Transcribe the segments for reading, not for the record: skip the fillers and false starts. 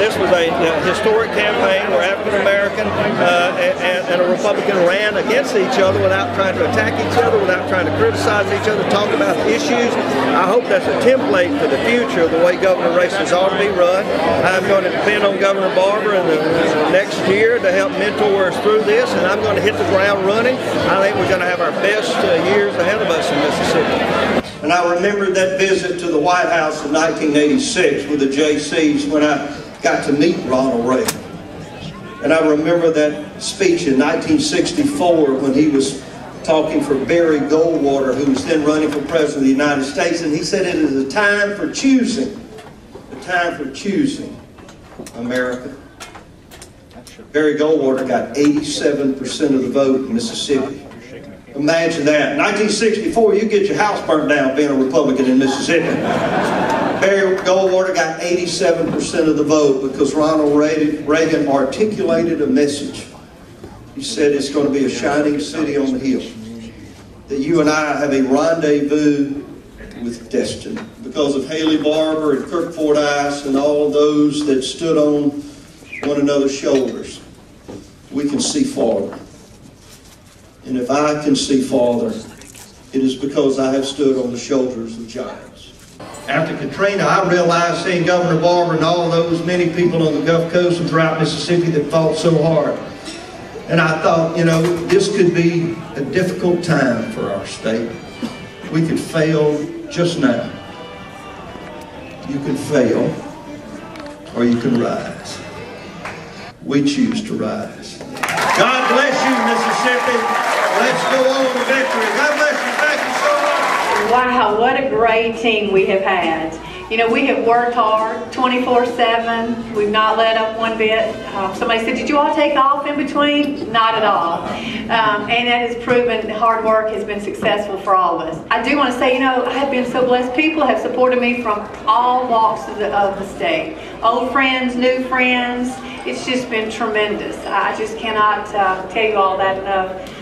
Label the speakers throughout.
Speaker 1: this was a historic campaign where African American and a Republican ran against each other without trying to attack each other, without trying to criticize each other, talk about issues. I hope that's a template for the future of the way governor races ought to be run. I'm going to depend on Governor Barber in the next year to help mentor us through this, and I'm going to hit the ground running. I think we're going to have our best years ahead of us in Mississippi. And I remember that visit to the White House in 1986 with the JCs when I got to meet Ronald Reagan. And I remember that speech in 1964 when he was talking for Barry Goldwater, who was then running for President of the United States, and he said it is a time for choosing America. Barry Goldwater got 87% of the vote in Mississippi. Imagine that. In 1964, you get your house burnt down being a Republican in Mississippi. Barry Goldwater got 87% of the vote because Ronald Reagan articulated a message. He said it's going to be a shining city on the hill. That you and I have a rendezvous with destiny. Because of Haley Barbour and Kirk Fordyce and all of those that stood on one another's shoulders, we can see farther. And if I can see farther, it is because I have stood on the shoulders of giants. After Katrina, I realized, seeing Governor Barbour and all those many people on the Gulf Coast and throughout Mississippi that fought so hard. And I thought, you know, this could be a difficult time for our state. We could fail just now. You can fail, or you can rise. We choose to rise. God bless you, Mississippi. Let's go on to victory. God bless you. Thank you so much.
Speaker 2: Wow, what a great team we have had. You know, we have worked hard 24/7. We've not let up one bit. Somebody said, did you all take off in between? Not at all. And that has proven hard work has been successful for all of us. I do want to say, you know, I have been so blessed. People have supported me from all walks of the state. Old friends, new friends. It's just been tremendous. I just cannot tell you all that enough.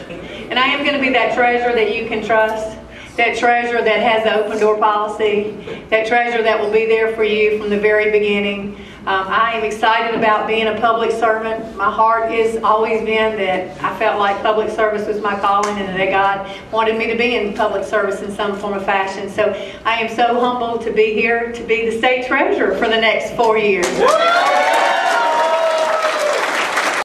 Speaker 2: And I am going to be that treasurer that you can trust. That treasurer that has the open door policy, that treasurer that will be there for you from the very beginning. I am excited about being a public servant. My heart has always been that I felt like public service was my calling and that God wanted me to be in public service in some form of fashion. So I am so humbled to be here to be the state treasurer for the next 4 years.